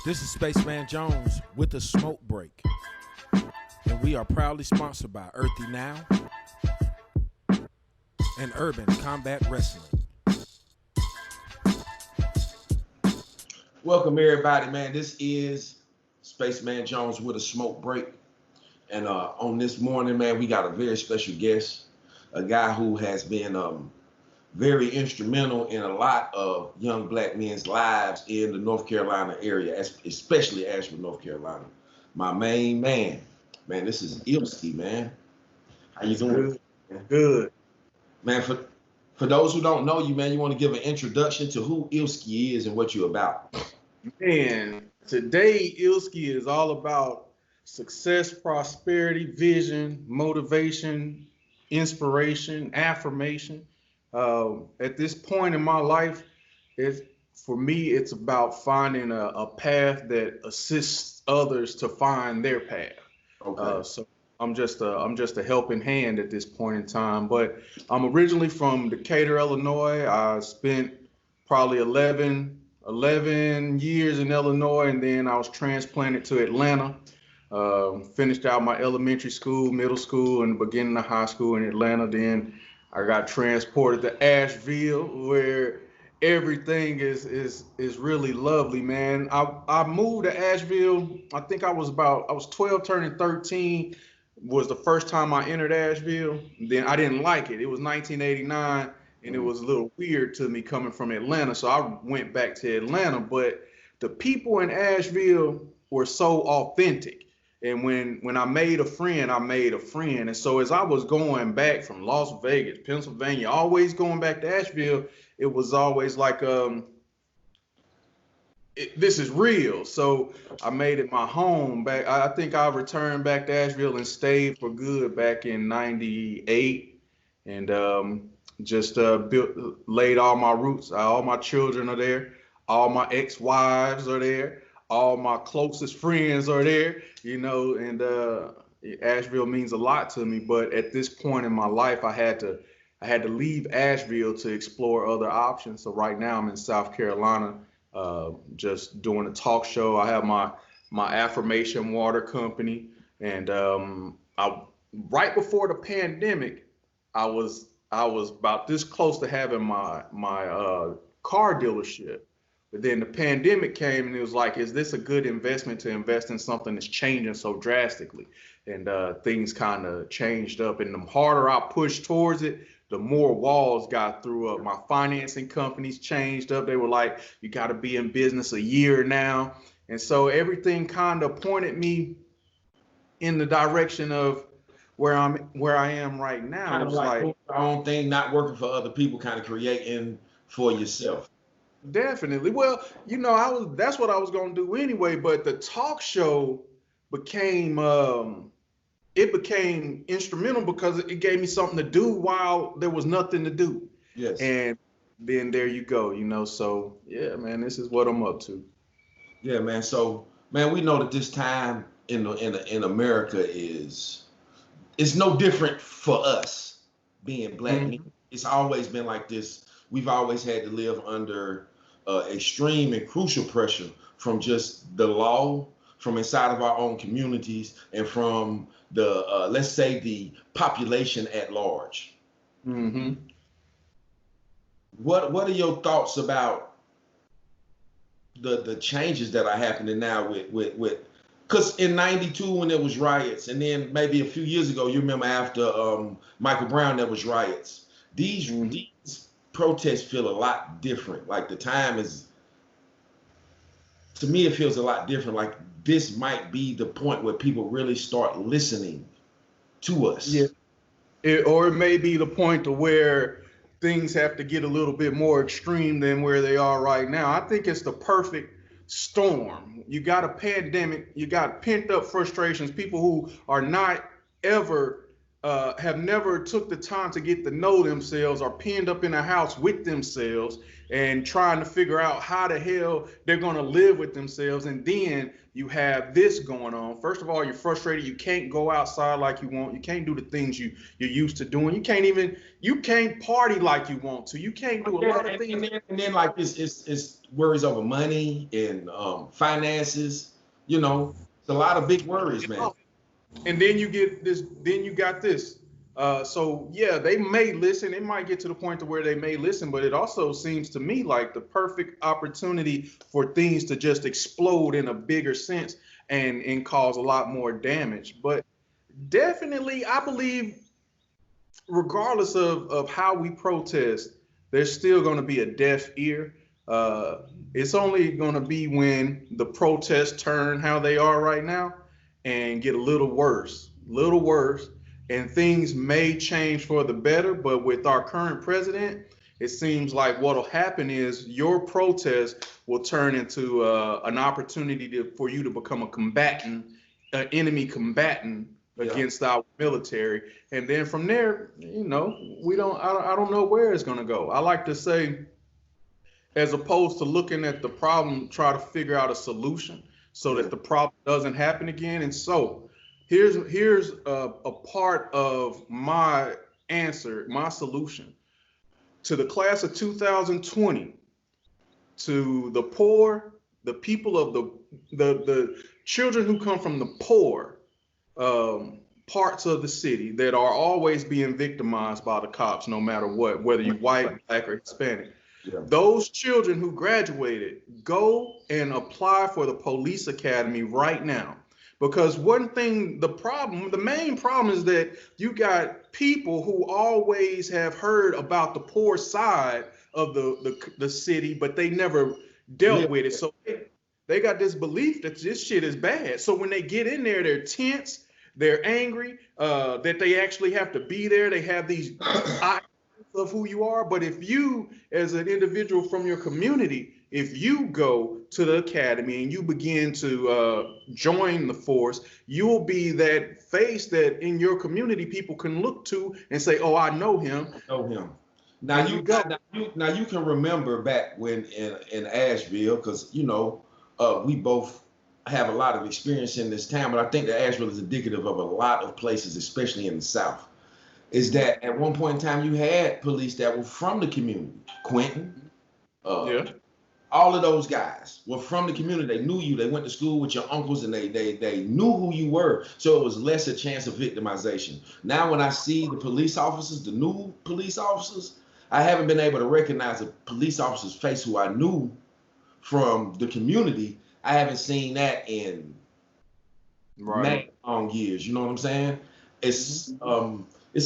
This is Spaceman Jones with a smoke break. And we are proudly sponsored by Earthy Now and Urban Combat Wrestling. Welcome everybody, man. This is Spaceman Jones with a smoke break. And on this morning, man, we got a very special guest, a guy who has been very instrumental in a lot of young black men's lives in the North Carolina area, especially Asheville, North Carolina. My main man, this is Illski, man. How you doing? Good. Man, for those who don't know you, man, you want to give an introduction to who Illski is and what you're about. Man, today Illski is all about success, prosperity, vision, motivation, inspiration, affirmation. At this point in my life, for me, it's about finding a path that assists others to find their path. Okay. So I'm just a helping hand at this point in time. But I'm originally from Decatur, Illinois. I spent probably 11 years in Illinois, and then I was transplanted to Atlanta. Finished out my elementary school, middle school, and beginning of high school in Atlanta. Then I got transported to Asheville, where everything is really lovely, man. I moved to Asheville. I think I was 12 turning 13 was the first time I entered Asheville. Then I didn't like it. It was 1989, and it was a little weird to me coming from Atlanta. So I went back to Atlanta, but the people in Asheville were so authentic. And when I made a friend, I made a friend. And so as I was going back from Las Vegas, Pennsylvania, always going back to Asheville, it was always like, this is real. So I made it my home back. I think I returned back to Asheville and stayed for good back in 98, and just laid all my roots. All my children are there. All my ex-wives are there. All my closest friends are there, and Asheville means a lot to me. But at this point in my life, I had to leave Asheville to explore other options. So right now I'm in South Carolina, just doing a talk show. I have my affirmation water company, and right before the pandemic, I was about this close to having my car dealership. But then the pandemic came, and it was like, is this a good investment to invest in something that's changing so drastically? And things kind of changed up. And the harder I pushed towards it, the more walls got through up. My financing companies changed up. They were like, you got to be in business a year now. And so everything kind of pointed me in the direction of where I am right now. Kind of like your own thing, not working for other people, kind of creating for yourself. Definitely. Well, that's what I was going to do anyway, but the talk show became instrumental because it gave me something to do while there was nothing to do. Yes. And then there you go, so yeah, man, this is what I'm up to. Yeah, man. So, man, we know that this time in America it's no different for us being black. Mm-hmm. It's always been like this. We've always had to live under extreme and crucial pressure from just the law, from inside of our own communities, and from the, let's say, the population at large. Mm-hmm. What are your thoughts about the changes that are happening now with because in 92 when there was riots, and then maybe a few years ago, you remember after Michael Brown, there was riots. These protests feel a lot different. Like the time is, to me, it feels a lot different. Like this might be the point where people really start listening to us. Yeah. Or it may be the point to where things have to get a little bit more extreme than where they are right now. I think it's the perfect storm. You got a pandemic, you got pent up frustrations, people who are not ever have never took the time to get to know themselves, or pinned up in a house with themselves and trying to figure out how the hell they're going to live with themselves. And then you have this going on. First of all, you're frustrated. You can't go outside like you want. You can't do the things you're used to doing. You can't party like you want to. You can't do a lot of things. And then like it's worries over money and finances. You know, it's a lot of big worries, man. And then you get this. Then you got this. So yeah, they may listen. It might get to the point to where they may listen, but it also seems to me like the perfect opportunity for things to just explode in a bigger sense and cause a lot more damage. But definitely, I believe, regardless of how we protest, there's still going to be a deaf ear. It's only going to be when the protests turn how they are right now and get a little worse, and things may change for the better. But with our current president, it seems like what'll happen is your protest will turn into an opportunity for you to become a combatant, an enemy combatant against our military. And then from there, you know, I don't know where it's going to go. I like to say, as opposed to looking at the problem, try to figure out a solution so that the problem doesn't happen again. And so here's a part of my answer, my solution to the class of 2020, to the poor, the people of the children who come from the poor parts of the city that are always being victimized by the cops, no matter what, whether you're white, black, or Hispanic. Yeah. Those children who graduated, go and apply for the police academy right now. Because one thing, the main problem is that you got people who always have heard about the poor side of the city, but they never dealt with it. So they got this belief that this shit is bad. So when they get in there, they're tense, they're angry, that they actually have to be there. They have these ideas of who you are. But if you, as an individual from your community, if you go to the academy and you begin to join the force, you will be that face that in your community people can look to and say, "Oh, I know him." I know him. Now you can remember back when in Asheville, because you know we both have a lot of experience in this town, but I think that Asheville is indicative of a lot of places, especially in the South. Is that at one point in time you had police that were from the community, Quentin, all of those guys were from the community. They knew you. They went to school with your uncles, and they knew who you were. So it was less a chance of victimization. Now, when I see the police officers, the new police officers, I haven't been able to recognize a police officer's face who I knew from the community. I haven't seen that in many long years. You know what I'm saying? It's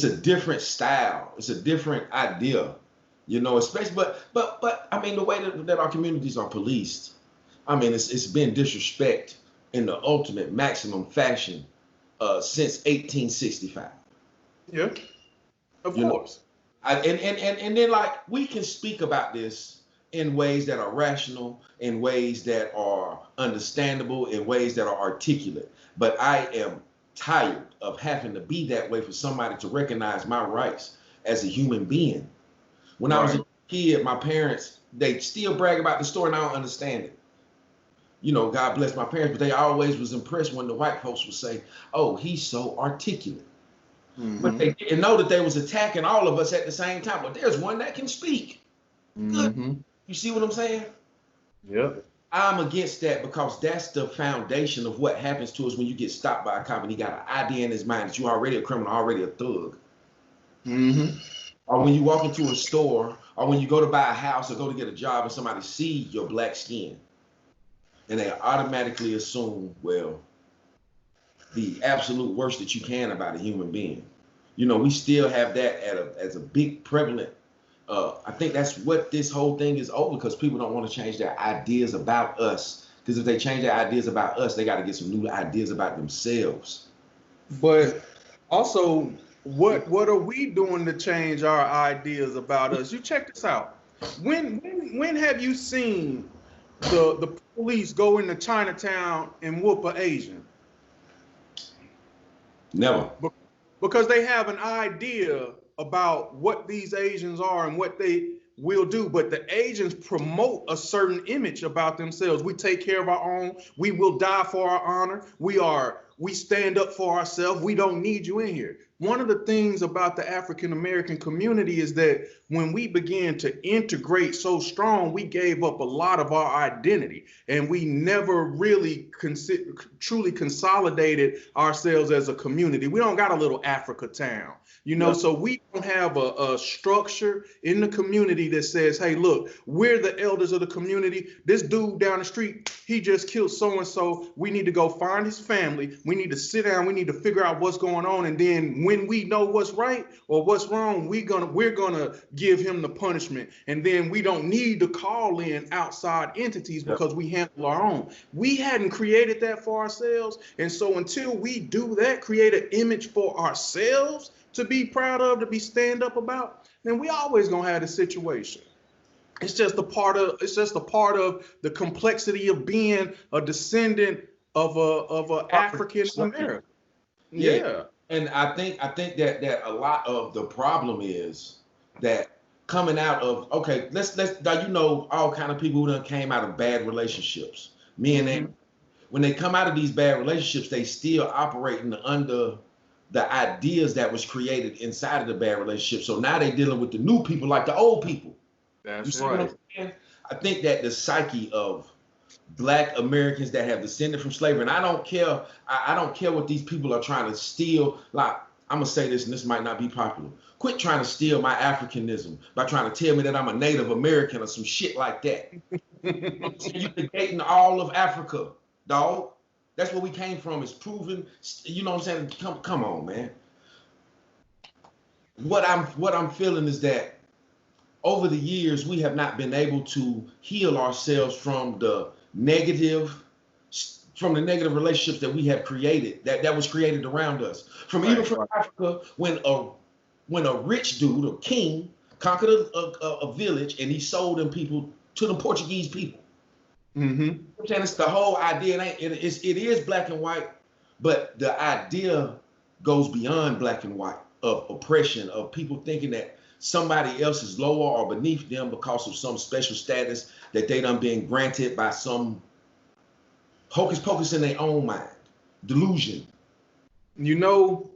a different style. It's a different idea. You know, especially, but I mean, the way that our communities are policed, I mean, it's been disrespect in the ultimate maximum fashion since 1865. Yeah, of course. And then like we can speak about this in ways that are rational, in ways that are understandable, in ways that are articulate. But I am tired of having to be that way for somebody to recognize my rights as a human being. When I was a kid, my parents, they still brag about the story, and I don't understand it. You know, God bless my parents, but they always was impressed when the white folks would say, "Oh, he's so articulate." Mm-hmm. But they didn't know that they was attacking all of us at the same time. But there's one that can speak. Mm-hmm. You see what I'm saying? Yep. I'm against that because that's the foundation of what happens to us when you get stopped by a cop and he got an idea in his mind that you're already a criminal, already a thug. Mm-hmm. Or when you walk into a store, or when you go to buy a house or go to get a job and somebody see your black skin, and they automatically assume, well, the absolute worst that you can about a human being. You know, we still have that as a big prevalent. I think that's what this whole thing is over, because people don't want to change their ideas about us. Because if they change their ideas about us, they got to get some new ideas about themselves. But also, what are we doing to change our ideas about us? You check this out. When have you seen the police go into Chinatown and whoop an Asian? Never. because they have an idea about what these Asians are and what they will do. But the Asians promote a certain image about themselves. We take care of our own. We will die for our honor. We stand up for ourselves. We don't need you in here. One of the things about the African American community is that when we began to integrate so strong, we gave up a lot of our identity, and we never really truly consolidated ourselves as a community. We don't got a little Africa town, you know, so we don't have a structure in the community that says, hey, look, we're the elders of the community. This dude down the street, he just killed so-and-so. We need to go find his family. We need to sit down. We need to figure out what's going on. And then when we know what's right or what's wrong, we're gonna give him the punishment. And then we don't need to call in outside entities because we handle our own. We hadn't created that for ourselves. And so until we do that, create an image for ourselves to be proud of, to be stand up about, then we always gonna have this situation. It's just a part of the complexity of being a descendant of a African American. Yeah. And I think that a lot of the problem is that coming out of, okay, let's you know, all kind of people who done came out of bad relationships. Me and them, when they come out of these bad relationships, they still operating under the ideas that was created inside of the bad relationship. So now they dealing with the new people like the old people. That's right. I think that the psyche of Black Americans that have descended from slavery, and I don't care what these people are trying to steal. Like, I'm gonna say this, and this might not be popular. Quit trying to steal my Africanism by trying to tell me that I'm a Native American or some shit like that. You're negating all of Africa, dog. That's where we came from. It's proven. You know what I'm saying? Come on, man. What I'm feeling is that over the years we have not been able to heal ourselves from the negative relationships that we have created, that was created around us. Even from Africa, when a rich dude, a king, conquered a village and he sold them people to the Portuguese people. I'm saying it's the whole idea. It is black and white, but the idea goes beyond black and white, of oppression, of people thinking that somebody else is lower or beneath them because of some special status that they done been granted by some hocus pocus in their own mind, delusion. You know,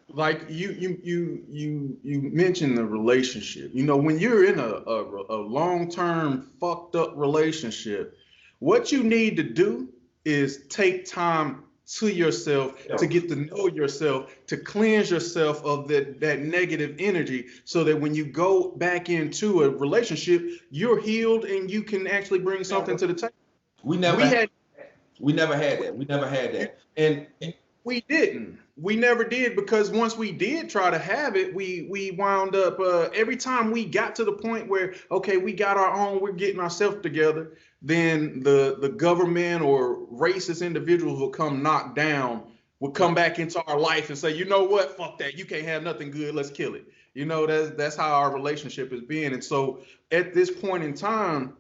like you mentioned the relationship. You know, when you're in a long-term fucked up relationship, what you need to do is take time to yourself, to get to know yourself, to cleanse yourself of that negative energy, so that when you go back into a relationship, you're healed and you can actually bring something to the table. We never had that. And we didn't. We never did, because once we did try to have it, we wound up, every time we got to the point where, okay, we got our own, we're getting ourselves together, then the government or racist individuals will come knock down, will come back into our life and say, you know what, fuck that, you can't have nothing good, let's kill it. You know, that's how our relationship has been. And so at this point in time,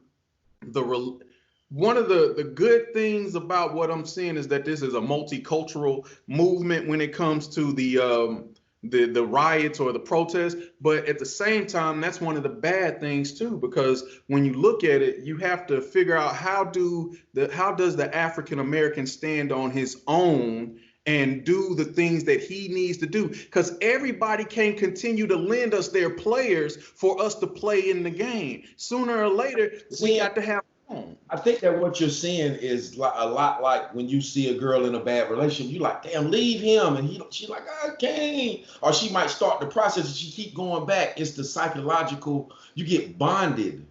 one of the good things about what I'm seeing is that this is a multicultural movement when it comes to the riots or the protests. But at the same time, that's one of the bad things too, because when you look at it, you have to figure out how does the African American stand on his own and do the things that he needs to do, because everybody can't continue to lend us their players for us to play in the game. Sooner or later, we got to have. I think that what you're seeing is a lot like when you see a girl in a bad relationship, you like, damn, leave him. And she's like, I can't. Or she might start the process and she keep going back. It's the psychological, you get bonded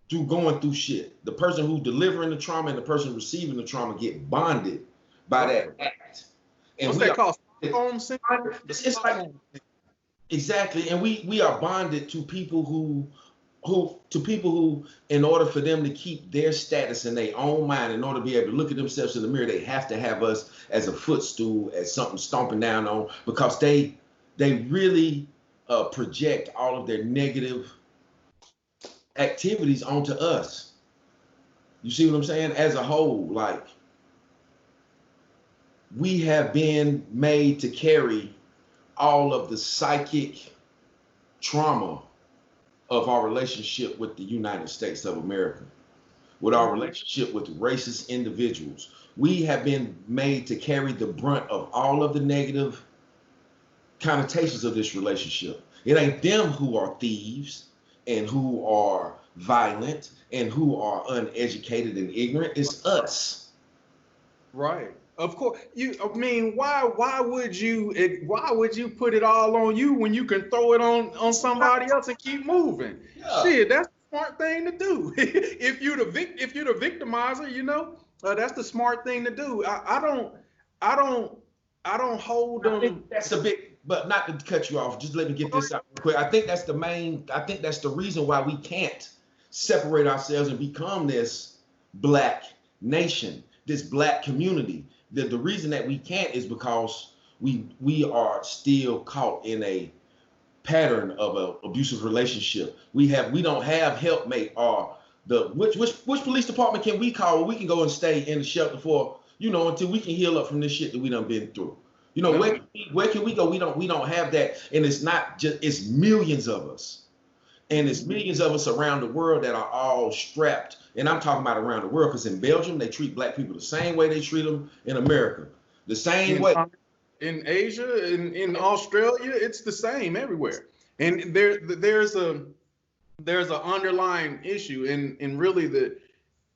through going through shit. The person who's delivering the trauma and the person receiving the trauma get bonded by that act. And what's that called? It's like, exactly. And we are bonded to people who, in order for them to keep their status in their own mind, in order to be able to look at themselves in the mirror, they have to have us as a footstool, as something stomping down on, because they really project all of their negative activities onto us. You see what I'm saying? As a whole, like, we have been made to carry all of the psychic trauma of our relationship with the United States of America, with our relationship with racist individuals. We have been made to carry the brunt of all of the negative connotations of this relationship. It ain't them who are thieves and who are violent and who are uneducated and ignorant. It's us. Right. Of course. I mean, why would you put it all on you when you can throw it on somebody else and keep moving? Yeah. Shit, that's the smart thing to do. if you're the victimizer, that's the smart thing to do. I don't hold them. I think that's a big, but not to cut you off, just let me get this out real quick. I think that's the reason why we can't separate ourselves and become this black nation, this black community. The reason that we can't is because we are still caught in a pattern of an abusive relationship. We don't have helpmate or which police department can we call? We can go and stay in the shelter for, until we can heal up from this shit that we done been through. Where can we go? We don't have that. And it's not just, it's millions of us. And it's millions of us around the world that are all strapped. And I'm talking about around the world, because in Belgium, they treat black people the same way they treat them in America. The same way. In Asia, in Australia, it's the same everywhere. And there's an underlying issue. And really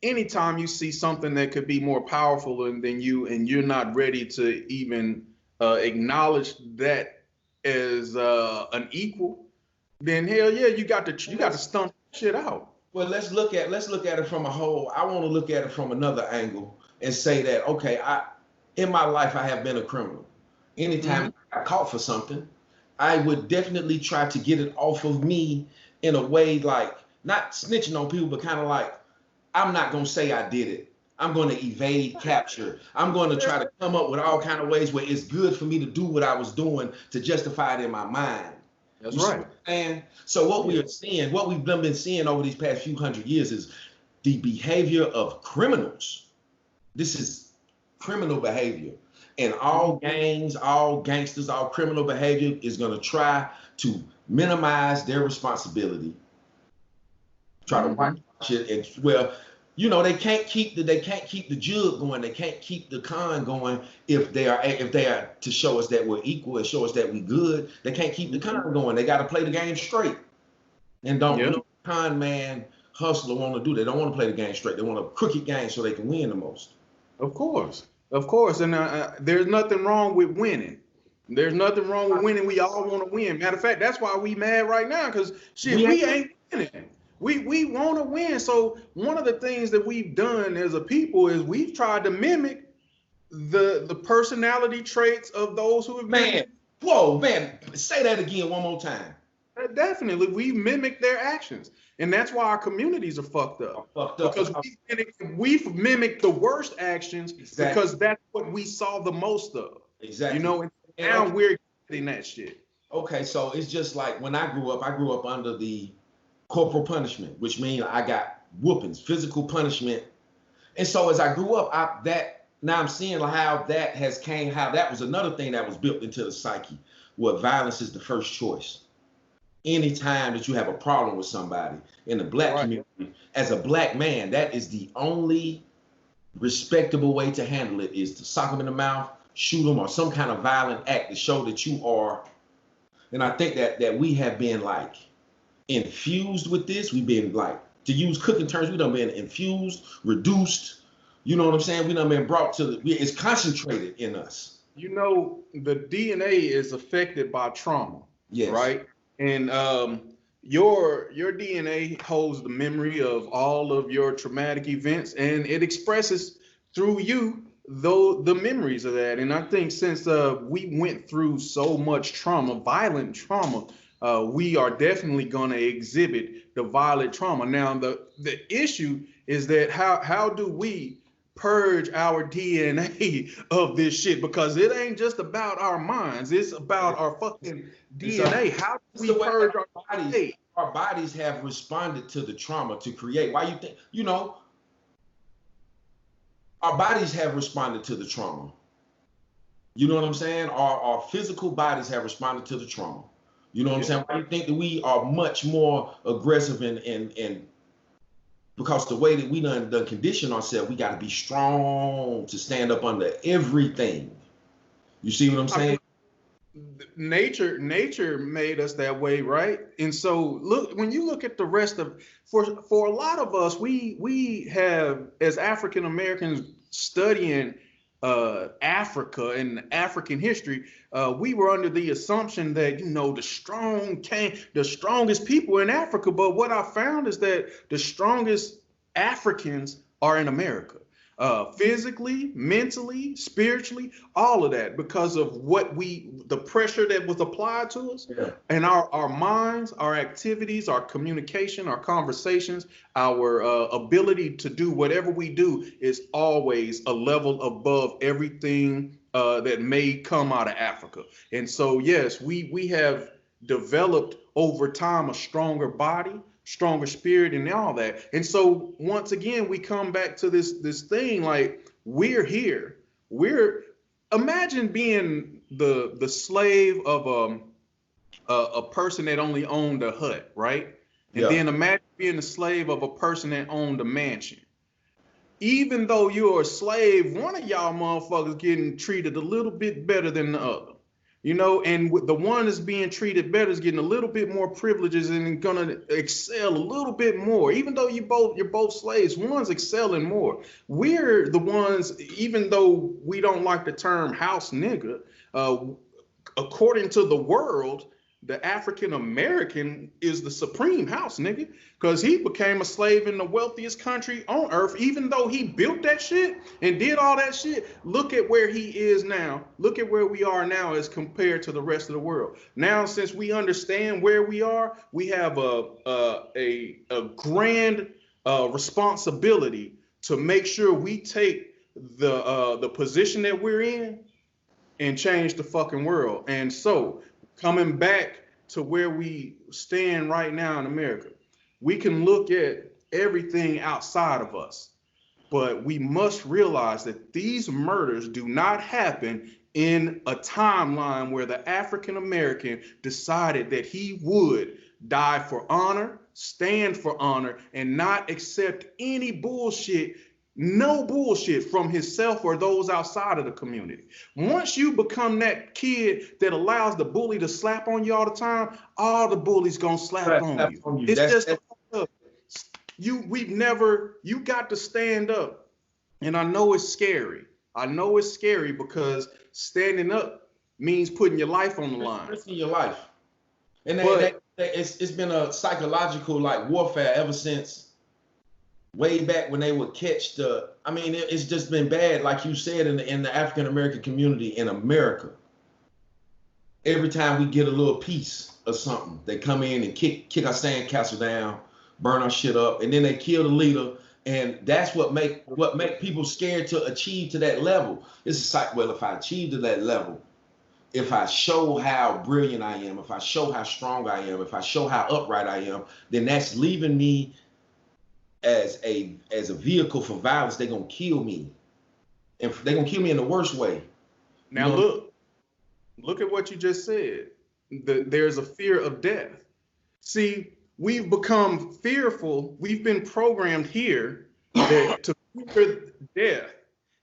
anytime you see something that could be more powerful than you, and you're not ready to even acknowledge that as an equal, then hell yeah, you got to stomp shit out. Well, let's look at it from a whole. I want to look at it from another angle and say that, okay, in my life I have been a criminal. Anytime I got caught for something, I would definitely try to get it off of me in a way, like not snitching on people, but kind of like, I'm not gonna say I did it. I'm going to evade capture. I'm going to try to come up with all kind of ways where it's good for me to do what I was doing to justify it in my mind. That's right. And so what we are seeing, what we've been seeing over these past few hundred years is the behavior of criminals. This is criminal behavior. And all gangs, all gangsters, all criminal behavior is going to try to minimize their responsibility. Try to watch it, and they can't keep the jug going. They can't keep the con going if they are to show us that we're equal and show us that we good. They can't keep the con going. They got to play the game straight. And con man hustler want to do. They don't want to play the game straight. They want a crooked game so they can win the most. Of course. And there's nothing wrong with winning. There's nothing wrong with winning. We all want to win. Matter of fact, that's why we mad right now, because we ain't winning. We want to win. So one of the things that we've done as a people is we've tried to mimic the personality traits of those who have been. Man, say that again one more time. Definitely, we mimic their actions, and that's why our communities are fucked up. Because we've mimicked the worst actions because that's what we saw the most of. Exactly. And now we're getting that shit. Okay, so it's just like when I grew up under the corporal punishment, which means I got whoopings, physical punishment. And so as I grew up, now I'm seeing how that was another thing that was built into the psyche, where violence is the first choice. Anytime that you have a problem with somebody in the black community, as a black man, that is the only respectable way to handle it, is to sock them in the mouth, shoot them, or some kind of violent act to show that you are. And I think that we have been like infused with this. We've been, like, to use cooking terms, we done been infused, reduced. You know what I'm saying? We done been brought to it's concentrated in us. The DNA is affected by trauma. Yes. Right? And your DNA holds the memory of all of your traumatic events, and it expresses through you the memories of that. And I think since we went through so much trauma, violent trauma, we are definitely going to exhibit the violent trauma. Now, the issue is that how do we purge our DNA of this shit? Because it ain't just about our minds. It's about our fucking DNA. How do we purge our bodies? Our bodies have responded to the trauma to create. Why you think, our bodies have responded to the trauma. You know what I'm saying? Our physical bodies have responded to the trauma. You know what I'm saying? I think that we are much more aggressive and because the way that we done condition ourselves, we got to be strong to stand up under everything. You see what I'm saying? Nature made us that way, right? And so look, when you look at the rest of, for a lot of us, we have, as African Americans studying Africa and African history, we were under the assumption that, you know, the strongest people in Africa. But what I found is that the strongest Africans are in America. Physically, mentally, spiritually, all of that, because of the pressure that was applied to us, and our minds, our activities, our communication, our conversations, our ability to do whatever we do is always a level above everything that may come out of Africa. And so, yes, we have developed over time a stronger body, stronger spirit, and all that. And so once again, we come back to this thing, like, we're here. Imagine being the slave of a person that only owned a hut, right? And then imagine being the slave of a person that owned a mansion. Even though you're a slave, one of y'all motherfuckers getting treated a little bit better than the other. You know, and the one that's being treated better is getting a little bit more privileges and gonna excel a little bit more. Even though you're both slaves, one's excelling more. We're the ones, even though we don't like the term house nigga, according to the world, the African American is the supreme house nigga, because he became a slave in the wealthiest country on earth. Even though he built that shit and did all that shit, look at where he is now. Look at where we are now as compared to the rest of the world. Now, since we understand where we are, we have a grand responsibility to make sure we take the position that we're in and change the fucking world. And so, coming back to where we stand right now in America, we can look at everything outside of us, but we must realize that these murders do not happen in a timeline where the African American decided that he would die for honor, stand for honor, and not accept any bullshit. No bullshit from himself or those outside of the community. Once you become that kid that allows the bully to slap on you all the time, all the bullies gonna slap on you. It's just you got to stand up. And I know it's scary. I know it's scary because standing up means putting your life on the line. Risking your life. And it's been a psychological like warfare ever since way back when they would catch it's just been bad, like you said, in the African American community in America. Every time we get a little piece of something, they come in and kick our sandcastle down, burn our shit up, and then they kill the leader. And that's what make people scared to achieve to that level. It's like, well, if I achieve to that level, if I show how brilliant I am, if I show how strong I am, if I show how upright I am, then that's leaving me as a vehicle for violence. They're gonna kill me, and they're gonna kill me in the worst way. Now look at what you just said. There's a fear of death. See, we've become fearful. We've been programmed here to fear death.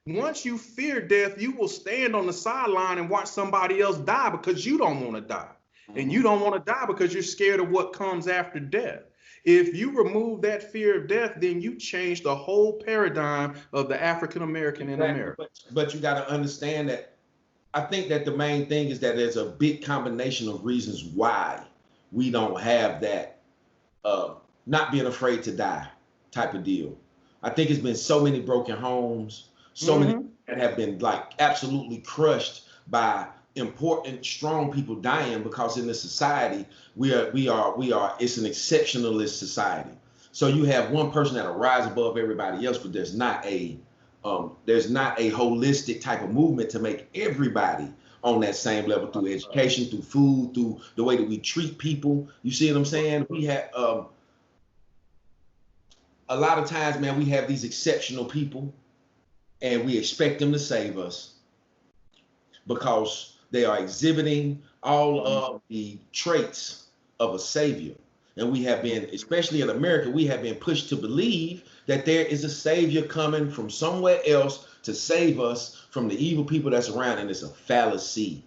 Once you fear death, you will stand on the sideline and watch somebody else die because you don't want to die, and you don't want to die because you're scared of what comes after death. If you remove that fear of death, then you change the whole paradigm of the African American in America. But you got to understand that I think that the main thing is that there's a big combination of reasons why we don't have that not being afraid to die type of deal. I think it's been so many broken homes, so many that have been like absolutely crushed by important, strong people dying, because in this society, we are, it's an exceptionalist society. So you have one person that'll rise above everybody else, but there's not a holistic type of movement to make everybody on that same level through education, through food, through the way that we treat people. You see what I'm saying? We have, a lot of times, man, we have these exceptional people and we expect them to save us. because they are exhibiting all of the traits of a savior. And we have been, especially in America, we have been pushed to believe that there is a savior coming from somewhere else to save us from the evil people that's around, and it's a fallacy.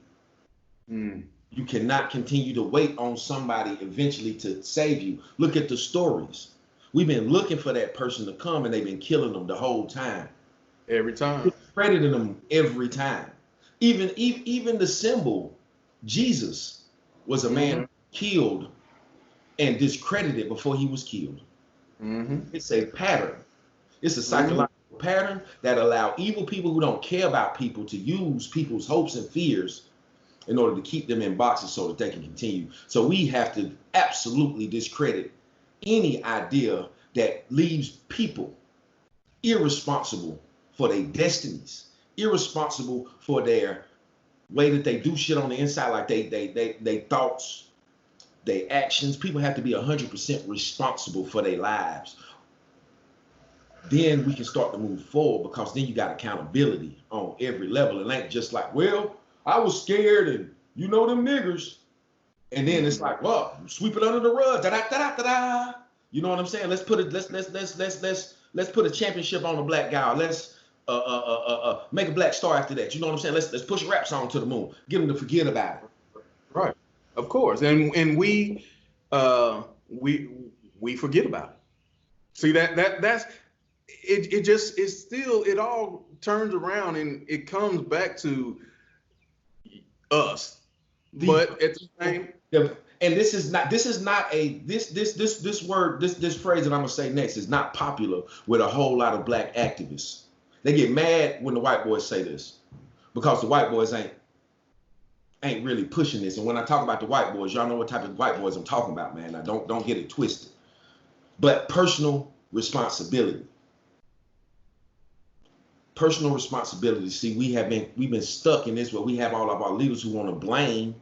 You cannot continue to wait on somebody eventually to save you. Look at the stories. We've been looking for that person to come, and they've been killing them the whole time. Every time. Crediting them every time. Even the symbol, Jesus, was a man killed and discredited before he was killed. It's a pattern. It's a psychological pattern that allow evil people who don't care about people to use people's hopes and fears in order to keep them in boxes so that they can continue. So we have to absolutely discredit any idea that leaves people irresponsible for their destinies, irresponsible for their way that they do shit on the inside, like they thoughts, their actions. People have to be 100% responsible for their lives. Then we can start to move forward, because then you got accountability on every level. It ain't just like, well, I was scared and you know them niggers. And then it's like, well, sweep it under the rug. Da-da-da-da-da-da. You know what I'm saying? Let's put a championship on a black guy. Let's make a black star after that. You know what I'm saying? Let's push a rap song to the moon. Get them to forget about it. Right. Of course. And we forget about it. See, that's it just is still, it all turns around and it comes back to us. But at the same, and this phrase that I'm gonna say next is not popular with a whole lot of black activists. They get mad when the white boys say this, because the white boys ain't really pushing this. And when I talk about the white boys, y'all know what type of white boys I'm talking about, man. Now don't get it twisted. But personal responsibility. Personal responsibility. See, we've been stuck in this where we have all of our leaders who want to blame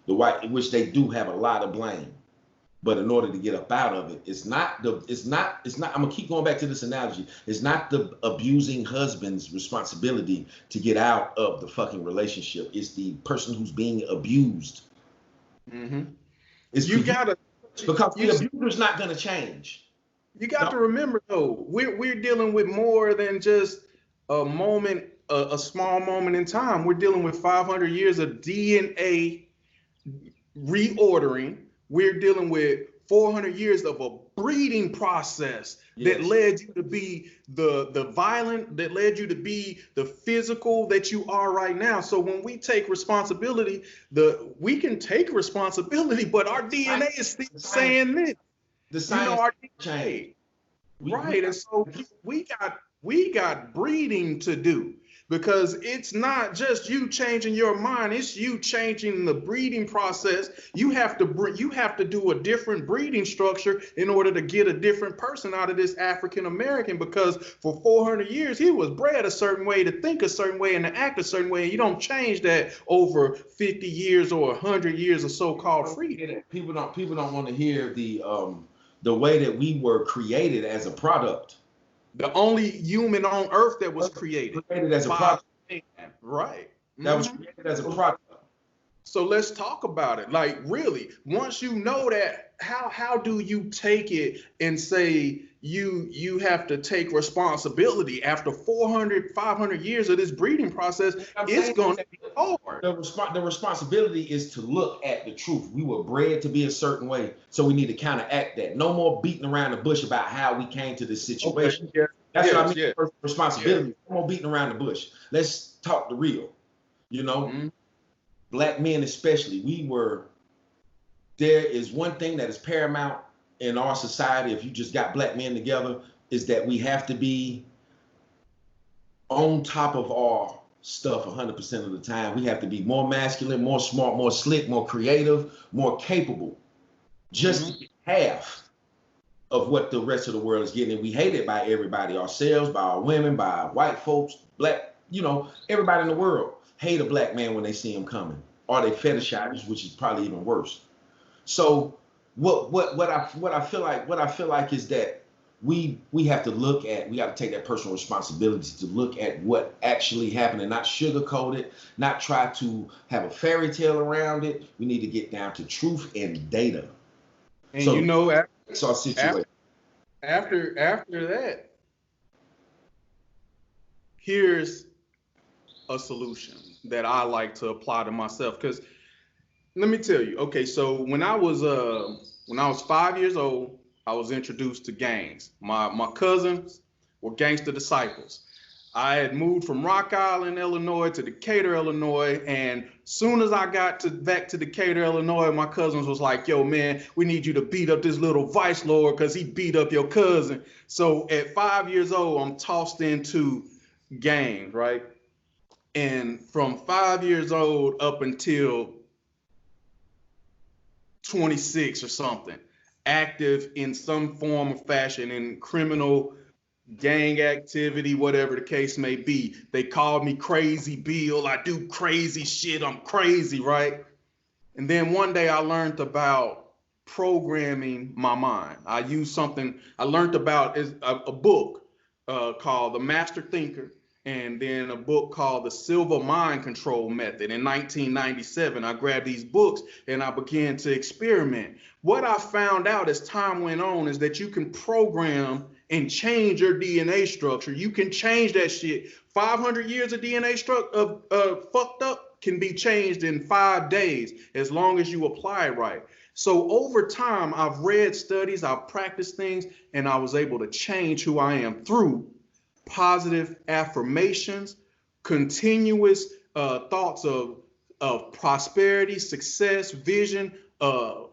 the white, which they do have a lot of blame. But in order to get up out of it, it's not, I'm gonna keep going back to this analogy. It's not the abusing husband's responsibility to get out of the fucking relationship. It's the person who's being abused. It's because the abuser's not gonna change. You got to remember though, we're dealing with more than just a moment, a small moment in time. We're dealing with 500 years of DNA reordering. We're dealing with 400 years of a breeding process that led you to be the violent, that led you to be the physical that you are right now. So when we take responsibility, we can take responsibility, but our DNA is still saying this. The science our change. Right. And so we got breeding to do, because it's not just you changing your mind, it's you changing the breeding process. You have to do a different breeding structure in order to get a different person out of this African American, because for 400 years he was bred a certain way, to think a certain way, and to act a certain way. You don't change that over 50 years or 100 years of so-called freedom. People don't want to hear the way that we were created as a product. The only human on earth that was created as a product. Right. That was created as a product. So let's talk about it. Like, really, once you know that, how do you take it and say you have to take responsibility after 400, 500 years of this breeding process? It's going to be hard. The responsibility is to look at the truth. We were bred to be a certain way, so we need to counteract that. No more beating around the bush about how we came to this situation. Okay. That's what I mean. Responsibility. No more beating around the bush. Let's talk the real. You know, black men especially. There is one thing that is paramount in our society, if you just got black men together, is that we have to be on top of our stuff 100% of the time. We have to be more masculine, more smart, more slick, more creative, more capable. Just to get half of what the rest of the world is getting. And we hate it by everybody, ourselves, by our women, by white folks, black, everybody in the world hate a black man when they see him coming. Or they fetishize, which is probably even worse. So what I feel like is that we have to we got to take that personal responsibility to look at what actually happened and not sugarcoat it, not try to have a fairy tale around it. We need to get down to truth and data. And so, that's our situation. After that, here's a solution that I like to apply to myself. Because let me tell you, okay, so when I was 5 years old, I was introduced to gangs. My cousins were gangster disciples. I had moved from Rock Island, Illinois to Decatur, Illinois, and soon as I got back to Decatur, Illinois, my cousins was like, yo, man, we need you to beat up this little vice lord because he beat up your cousin. So at 5 years old, I'm tossed into gangs, right? And from 5 years old up until 26 or something, active in some form or fashion in criminal gang activity, whatever the case may be. They called me Crazy Bill. I do crazy shit. I'm crazy, right? And then one day I learned about programming my mind. I learned about a book called The Master Thinker, and then a book called The Silver Mind Control Method. In 1997, I grabbed these books and I began to experiment. What I found out as time went on is that you can program and change your DNA structure. You can change that shit. 500 years of DNA fucked up can be changed in 5 days as long as you apply it right. So over time, I've read studies, I've practiced things, and I was able to change who I am through positive affirmations, continuous thoughts of prosperity, success, vision,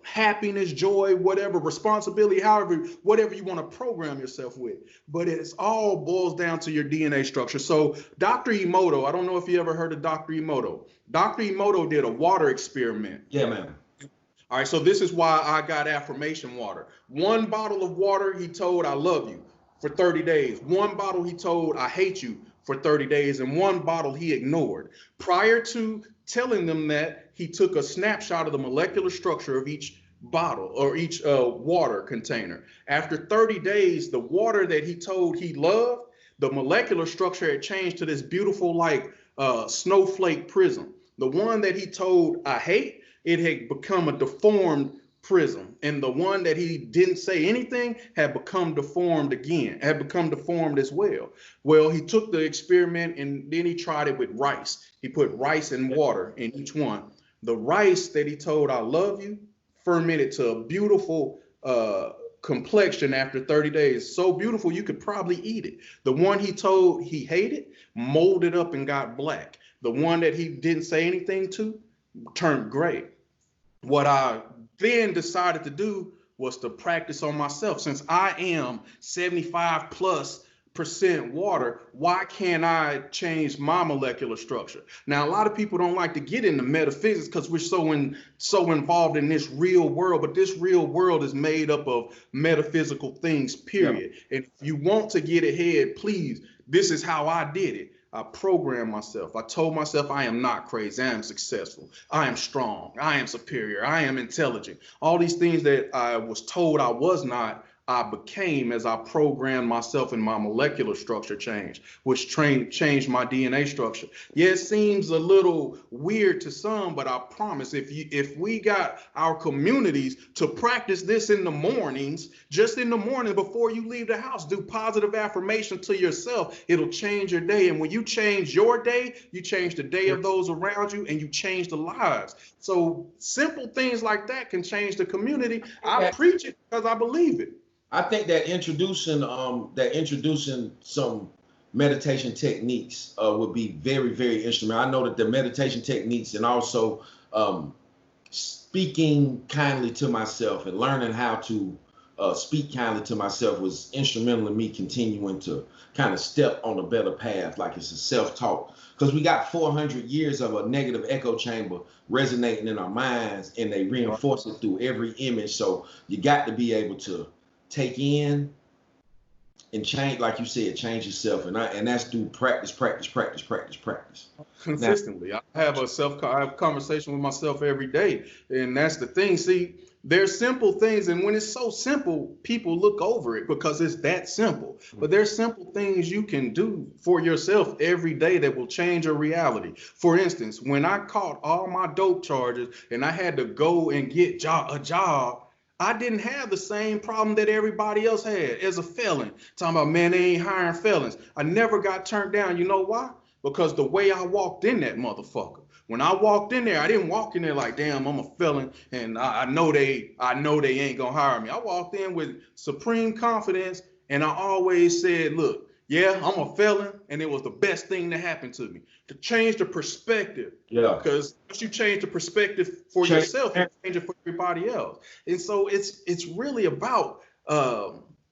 happiness, joy, whatever, responsibility, whatever you want to program yourself with. But it's all boils down to your DNA structure. So Dr. Emoto, I don't know if you ever heard of Dr. Emoto. Dr. Emoto did a water experiment. Yeah, man. All right, so this is why I got affirmation water. 1 bottle of water, he told, I love you for 30 days. 1 bottle, he told, I hate you for 30 days. And 1 bottle he ignored. Prior to telling them that, he took a snapshot of the molecular structure of each bottle or each water container. After 30 days, the water that he told he loved, the molecular structure had changed to this beautiful like snowflake prism. The one that he told I hate, it had become a deformed prism. And the one that he didn't say anything had become deformed as well. Well, he took the experiment and then he tried it with rice. He put rice and water in each one. The rice that he told I love you fermented to a beautiful complexion after 30 days. So beautiful you could probably eat it. The one he told he hated molded up and got black. The one that he didn't say anything to turned gray. What I then decided to do was to practice on myself. Since I am 75+% water, why can't I change my molecular structure? Now, a lot of people don't like to get into metaphysics because we're so involved in this real world, but this real world is made up of metaphysical things, period. Yeah. And if you want to get ahead, please, this is how I did it. I programmed myself. I told myself I am not crazy. I am successful. I am strong. I am superior. I am intelligent. All these things that I was told I was not, I became as I programmed myself and my molecular structure changed, which changed my DNA structure. Yeah, it seems a little weird to some, but I promise if we got our communities to practice this in the mornings, just in the morning before you leave the house, do positive affirmation to yourself, it'll change your day. And when you change your day, you change the day of those around you and you change the lives. So simple things like that can change the community. I preach it because I believe it. I think that introducing some meditation techniques would be very, very instrumental. I know that the meditation techniques and also speaking kindly to myself and learning how to speak kindly to myself was instrumental in me continuing to kind of step on a better path, like it's a self-talk. Because we got 400 years of a negative echo chamber resonating in our minds, and they reinforce it through every image. So you got to be able to take in and change, like you said, change yourself, and that's through practice, practice, practice, practice, practice. Consistently. I have a conversation with myself every day, and that's the thing. See, there's simple things, and when it's so simple, people look over it because it's that simple. But there's simple things you can do for yourself every day that will change your reality. For instance, when I caught all my dope charges and I had to go and get a job, I didn't have the same problem that everybody else had as a felon. Talking about, man, they ain't hiring felons. I never got turned down. You know why? Because the way I walked in that motherfucker. When I walked in there, I didn't walk in there like, damn, I'm a felon and I know they ain't gonna hire me. I walked in with supreme confidence, and I always said, look, yeah, I'm a felon, and it was the best thing that happened to me. To change the perspective. Yeah. Because once you change the perspective for yourself, you change it for everybody else. And so it's really about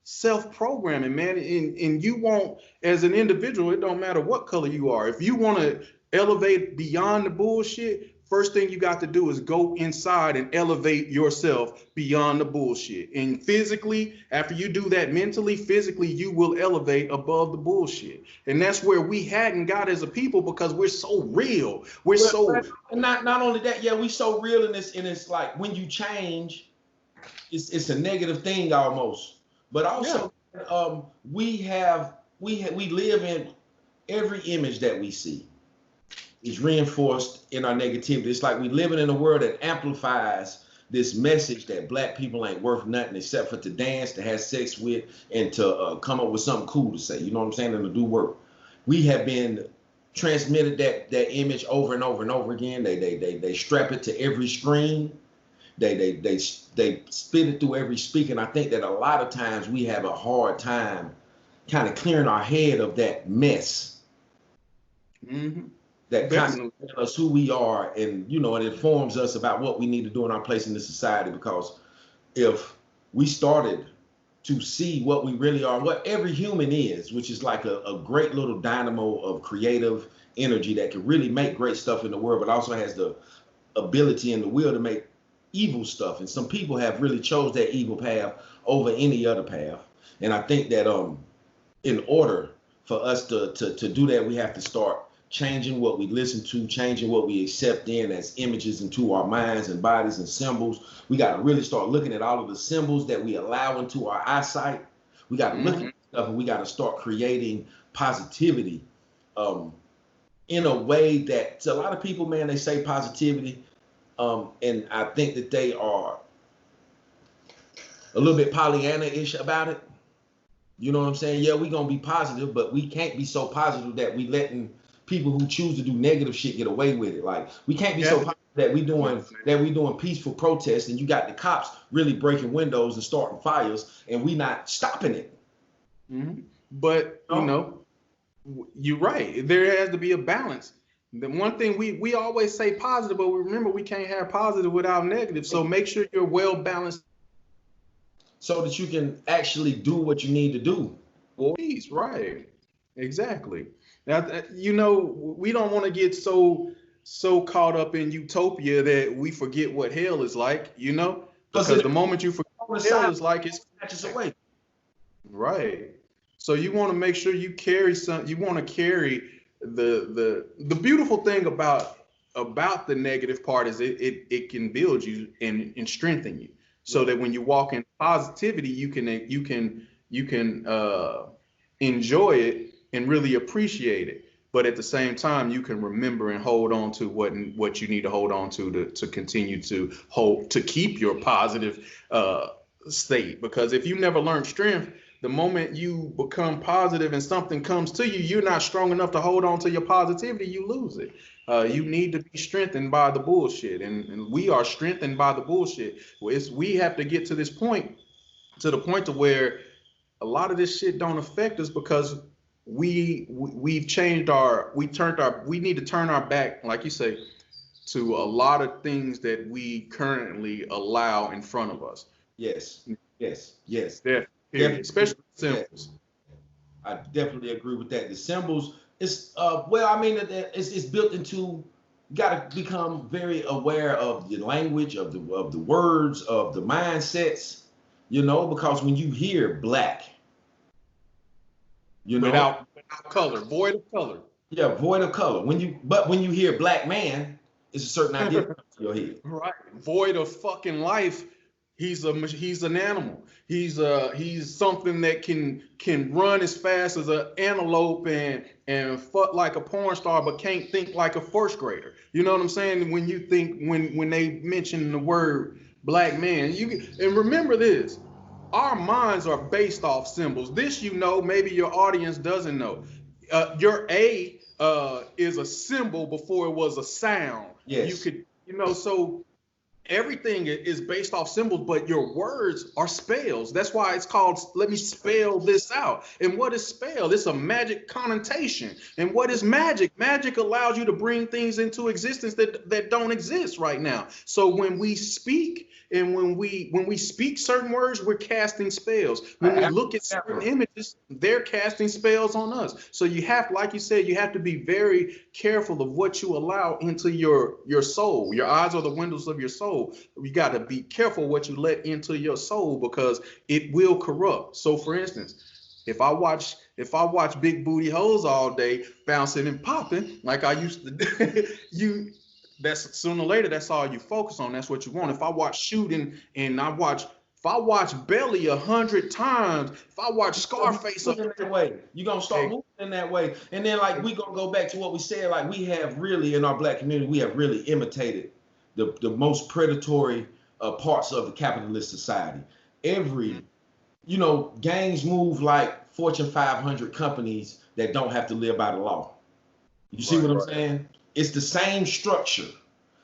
self-programming, man. And you won't, as an individual, it don't matter what color you are. If you want to elevate beyond the bullshit, first thing you got to do is go inside and elevate yourself beyond the bullshit. And physically, after you do that mentally, physically, you will elevate above the bullshit. And that's where we hadn't got as a people, because we're so real. Not only that, yeah, we so real in this, and it's like when you change, it's a negative thing almost. But also, we live in every image that we see is reinforced in our negativity. It's like we living in a world that amplifies this message that black people ain't worth nothing except for to dance, to have sex with, and to come up with something cool to say. You know what I'm saying? And to do work. We have been transmitted that image over and over and over again. They strap it to every screen. They spit it through every speaker. And I think that a lot of times we have a hard time kind of clearing our head of that mess. Mm-hmm. That kind of tells us who we are, and it informs us about what we need to do in our place in this society. Because if we started to see what we really are, what every human is, which is like a great little dynamo of creative energy that can really make great stuff in the world, but also has the ability and the will to make evil stuff. And some people have really chose that evil path over any other path. And I think that in order for us to do that, we have to start changing what we listen to, changing what we accept in as images into our minds and bodies and symbols. We got to really start looking at all of the symbols that we allow into our eyesight. We got to look at stuff, and we got to start creating positivity in a way that a lot of people, man, they say positivity. And I think that they are a little bit Pollyanna-ish about it. You know what I'm saying? Yeah, we're going to be positive, but we can't be so positive that we letting people who choose to do negative shit get away with it. Like, we can't be so positive that we doing peaceful protests, and you got the cops really breaking windows and starting fires, and we not stopping it. Mm-hmm. But you're right. There has to be a balance. The one thing we always say positive, but we remember we can't have positive without negative. So make sure you're well balanced, so that you can actually do what you need to do. Please, right? Exactly. Now, we don't want to get so caught up in utopia that we forget what hell is like, because the moment you forget what hell is like, it's snatches away. Right. So you want to make sure you carry you want to carry the beautiful thing about the negative part is it can build you and strengthen you, so that when you walk in positivity, you can enjoy it and really appreciate it. But at the same time, you can remember and hold on to what you need to hold on to continue to keep your positive state. Because if you never learn strength, the moment you become positive and something comes to you, you're not strong enough to hold on to your positivity, you lose it. You need to be strengthened by the bullshit. And we are strengthened by the bullshit. We have to get to the point to where a lot of this shit don't affect us, because we need to turn our back, like you say, to a lot of things that we currently allow in front of us. Yes. Period. Especially symbols. I definitely agree with that. The symbols, it's it's built into. You got to become very aware of the language, of the words, of the mindsets. Because when you hear black, You know, without color, void of color. yeah, void of color. When you hear black man, it's a certain idea that comes to your head. Right. Void of fucking life. He's an animal. He's something that can run as fast as an antelope and fuck like a porn star, but can't think like a first grader. You know what I'm saying? When you think when they mention the word black man, and remember this. Our minds are based off symbols. This, maybe your audience doesn't know. Your A is a symbol before it was a sound. Yes. You could, so everything is based off symbols, but your words are spells. That's why it's called, let me spell this out. And what is spell? It's a magic connotation. And what is magic? Magic allows you to bring things into existence that don't exist right now. So when we speak and when we speak certain words, we're casting spells. When we look at certain images, they're casting spells on us. So you have, like you said, you have to be very careful of what you allow into your soul. Your eyes are the windows of your soul. You got to be careful what you let into your soul, because it will corrupt. So for instance, if I watch big booty hoes all day bouncing and popping like I used to do, that's sooner or later, that's all you focus on. That's what you want. If I watch shooting and if I watch Belly 100 times, if I watch Scarface in that way, you're gonna start moving in that way. And then we gonna go back to what we said, we have really in our black community, we have really imitated the most predatory parts of the capitalist society. Gangs move like Fortune 500 companies that don't have to live by the law. You see what I'm saying? It's the same structure.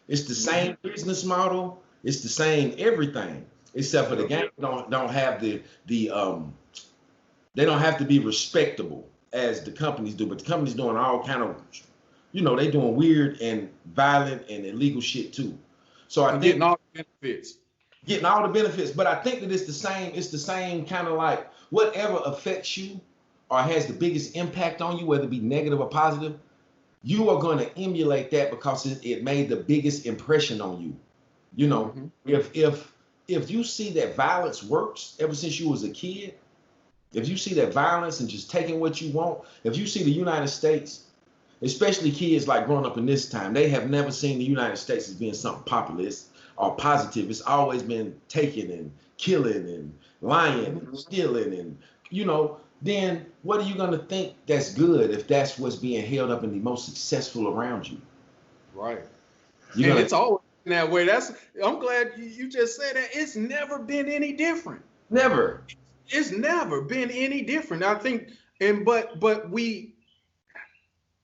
It's the same business model. It's the same everything, except for the gangs don't have they don't have to be respectable as the companies do. But the companies doing all kind of, they doing weird and violent and illegal shit too. So I think getting all the benefits. But I think that it's the same kind of like whatever affects you or has the biggest impact on you, whether it be negative or positive, you are going to emulate that because it made the biggest impression on you. If you see that violence works ever since you was a kid, if you see that violence and just taking what you want, if you see the United States, especially kids like growing up in this time, they have never seen the United States as being something populist or positive. It's always been taking and killing and lying and stealing and, then what are you going to think that's good if that's what's being held up and the most successful around you? Right. It's always been that way. I'm glad you just said that. It's never been any different. Never. It's never been any different. I think, but we,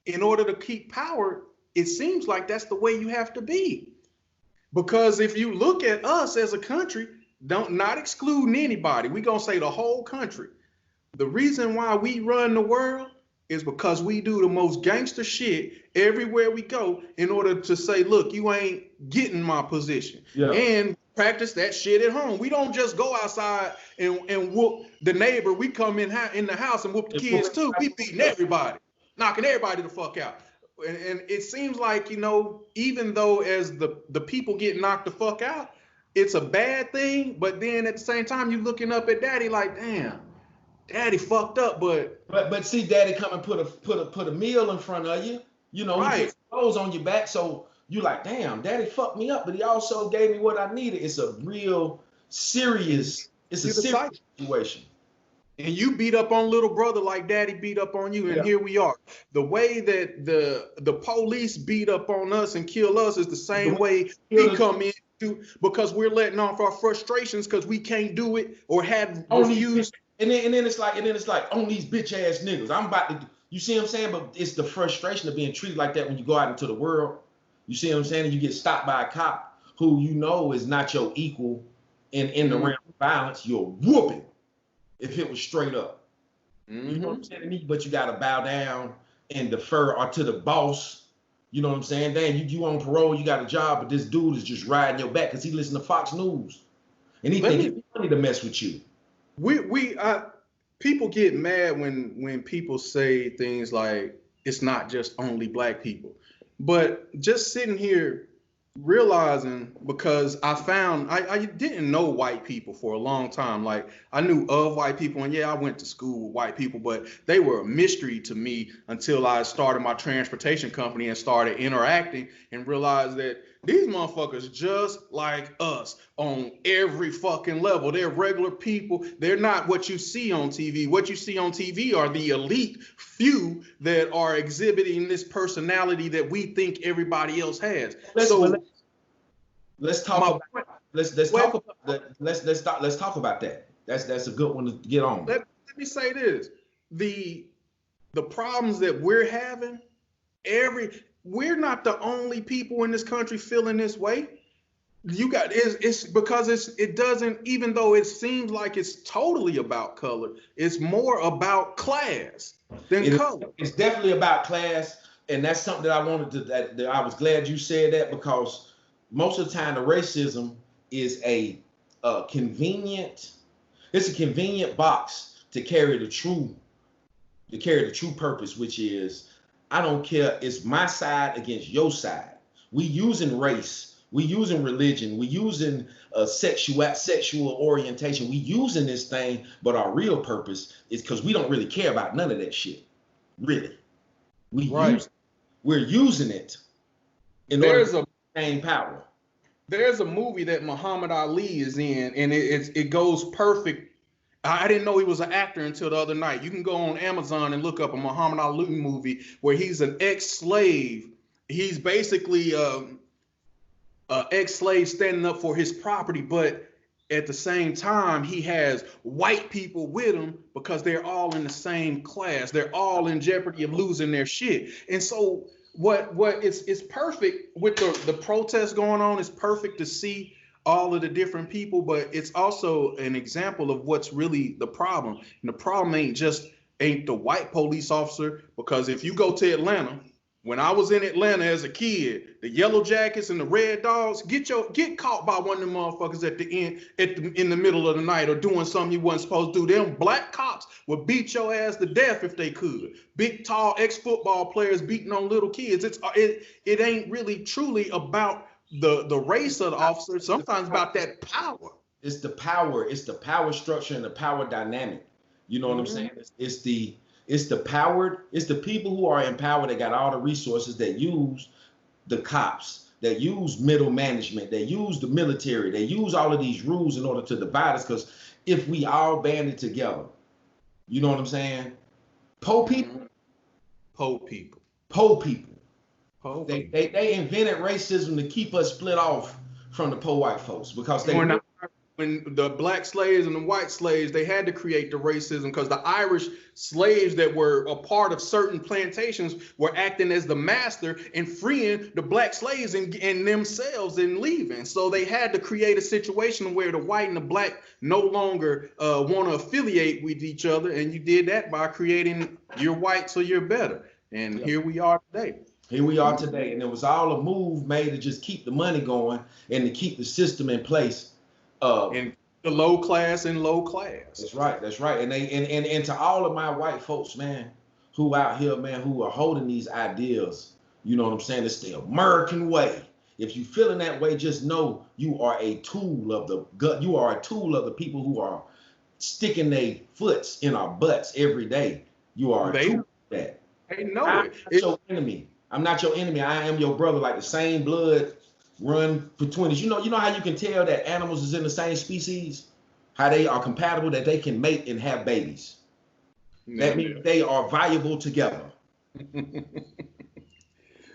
in order to keep power, it seems like that's the way you have to be. Because if you look at us as a country, not excluding anybody, we're going to say the whole country. The reason why we run the world is because we do the most gangster shit everywhere we go in order to say, look, you ain't getting my position. Yeah. And practice that shit at home. We don't just go outside and whoop the neighbor. We come in the house and whoop the kids too. We beating everybody, knocking everybody the fuck out. And it seems like, even though as the people get knocked the fuck out, it's a bad thing. But then at the same time, you looking up at daddy like, damn, daddy fucked up. But see, daddy come and put a meal in front of you. Right. He puts clothes on your back. So you like, damn, daddy fucked me up, but he also gave me what I needed. It's a real serious, situation. And you beat up on little brother like daddy beat up on you, and here we are. The way that the police beat up on us and kill us is the same way we come in because we're letting off our frustrations because we can't do it or have refused. And then it's like on these bitch ass niggas. I'm about to. You see what I'm saying? But it's the frustration of being treated like that when you go out into the world. You see what I'm saying? And you get stopped by a cop who is not your equal in the realm of violence. You're whooping. If it was straight up, you know what I'm saying? But you got to bow down and defer or to the boss. You know what I'm saying? Damn, you on parole, you got a job, but this dude is just riding your back because he listens to Fox News. And he think it's funny to mess with you. People get mad when people say things like, it's not just only black people. But just sitting here realizing, because I didn't know white people for a long time. Like, I knew of white people, and yeah, I went to school with white people, but they were a mystery to me until I started my transportation company and started interacting and realized that these motherfuckers just like us on every fucking level. They're regular people. They're not what you see on TV. What you see on TV are the elite few that are exhibiting this personality that we think everybody else has. Let's talk about that. That's a good one to get on. Let me say this: the problems that we're having, we're not the only people in this country feeling this way. You got it's because it doesn't, even though it seems like it's totally about color, it's more about class than color. It's definitely about class, and that's something that I wanted to. That I was glad you said that, because most of the time the racism is a convenient. It's a convenient box to carry the true purpose, which is, I don't care. It's my side against your side. We using race. We using religion. We using sexual orientation. We using this thing, but our real purpose is because we don't really care about none of that shit. Really, we're using it in order to gain power. There's a movie that Muhammad Ali is in, and it goes perfect. I didn't know he was an actor until the other night. You can go on Amazon and look up a Muhammad Ali movie where he's an ex-slave. He's basically an ex-slave standing up for his property, but at the same time, he has white people with him because they're all in the same class. They're all in jeopardy of losing their shit. And so it's perfect with the protests going on. It's perfect to see all of the different people, but it's also an example of what's really the problem. And the problem ain't the white police officer, because if you go to Atlanta, when I was in Atlanta as a kid, the yellow jackets and the red dogs get caught by one of them motherfuckers at the end, in the middle of the night, or doing something you wasn't supposed to do. Them black cops would beat your ass to death if they could. Big, tall ex-football players beating on little kids. It ain't really truly about the race of the officer. Sometimes about that power. It's the power. It's the power structure and the power dynamic. You know what I'm saying? It's the people who are in power that got all the resources, that use the cops, that use middle management, that use the military, they use all of these rules in order to divide us. Because if we all banded together, you know what I'm saying? They invented racism to keep us split off from the poor white folks, because when the black slaves and the white slaves, they had to create the racism because the Irish slaves that were a part of certain plantations were acting as the master and freeing the black slaves and themselves and leaving. So they had to create a situation where the white and the black no longer want to affiliate with each other. And you did that by creating you're white, so you're better. And here we are today. And it was all a move made to just keep the money going and to keep the system in place. And the low class and low class. That's right. And to all of my white folks, man, who out here, man, who are holding these ideas, you know what I'm saying? It's the American way. If you feeling that way, just know you are a tool of the gut. You are a tool of the people who are sticking their foots in our butts every day. You are a tool of that. They know I'm not your enemy. I'm not your enemy. I am your brother. Like the same blood run for 20s. You know how you can tell that animals is in the same species? How they are compatible, that they can mate and have babies. That means they are viable together.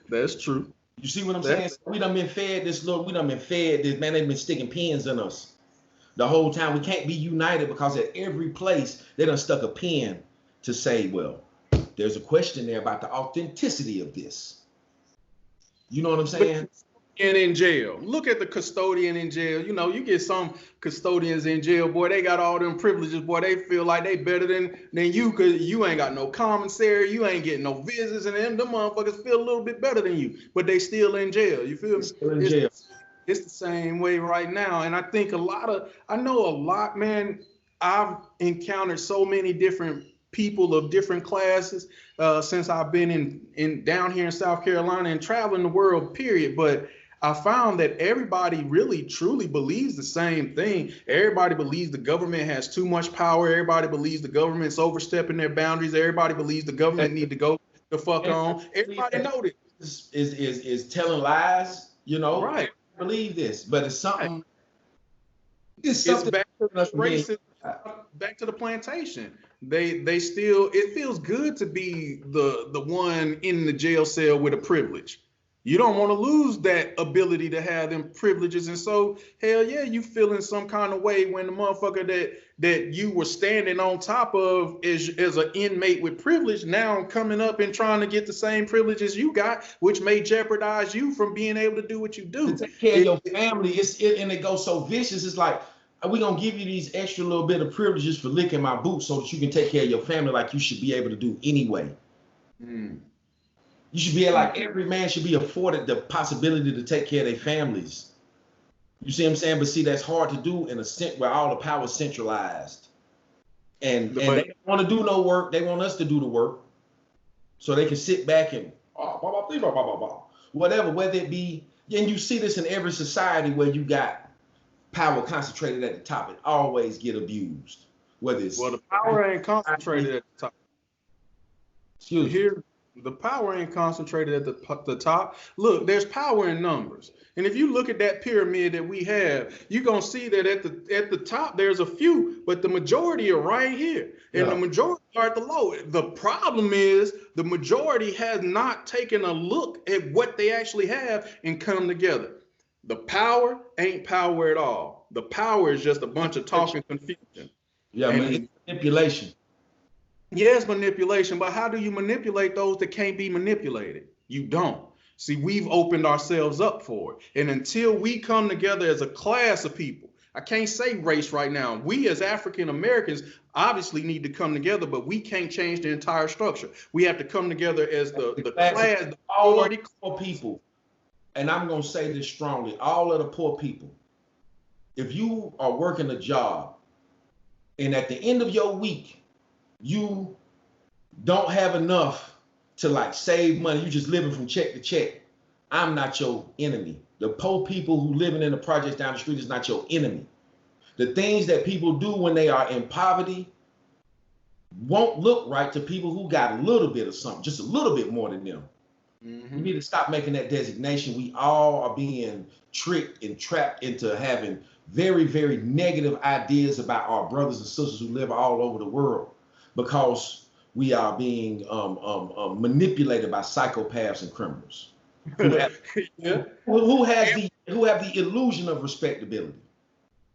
That's true. You see what I'm saying? We done been fed this, man, they've been sticking pins in us the whole time. We can't be united because at every place they done stuck a pin to say, well, there's a question there about the authenticity of this. You know what I'm saying? And in jail, look at the custodian in jail. You know, you get some custodians in jail, boy, they got all them privileges, boy, they feel like they better than you, because you ain't got no commissary, you ain't getting no visits, and them motherfuckers feel a little bit better than you, but they still in jail. You feel me? Still in jail. It's the same way right now. And I think I know a lot, man. I've encountered so many different people of different classes since I've been in down here in South Carolina and traveling the world, period. But I found that everybody really truly believes the same thing. Everybody believes the government has too much power. Everybody believes the government's overstepping their boundaries. Everybody believes the government need to go the fuck on. Everybody know this. Is telling lies, you know. Right. I believe this, but it's something. Right. It's something back to us from being- racism, back to the plantation. They still, it feels good to be the one in the jail cell with a privilege. You don't want to lose that ability to have them privileges. And so, hell yeah, you feel in some kind of way when the motherfucker that you were standing on top of is an inmate with privilege now coming up and trying to get the same privileges you got, which may jeopardize you from being able to do what you do. To take care of your family, and it goes so vicious. It's like, we're going to give you these extra little bit of privileges for licking my boots so that you can take care of your family like you should be able to do anyway. You should be like, every man should be afforded the possibility to take care of their families. You see what I'm saying? But see, that's hard to do in a sense where all the power is centralized. And they don't want to do no work. They want us to do the work so they can sit back and whatever, whether it be, and you see this in every society where you got power concentrated at the top, it always get abused. Whether it's the power ain't concentrated at the top. Excuse me. The power ain't concentrated at the top. Look, there's power in numbers. And if you look at that pyramid that we have, you're going to see that at the top, there's a few, but the majority are right here. And the majority are at the low. The problem is the majority has not taken a look at what they actually have and come together. The power ain't power at all. The power is just a bunch of talk and confusion. Yeah, man, it's manipulation. Yes, manipulation, but how do you manipulate those that can't be manipulated? You don't. See, we've opened ourselves up for it. And until we come together as a class of people, I can't say race right now. We as African Americans obviously need to come together, but we can't change the entire structure. We have to come together as the class, all of the poor people. And I'm going to say this strongly, all of the poor people. If you are working a job and at the end of your week, you don't have enough to like save money, you just living from check to check, I'm not your enemy. The poor people who living in the projects down the street is not your enemy. The things that people do when they are in poverty won't look right to people who got a little bit of something, just a little bit more than them. You need to stop making that designation. We all are being tricked and trapped into having very, very negative ideas about our brothers and sisters who live all over the world, because we are being manipulated by psychopaths and criminals who have the illusion of respectability.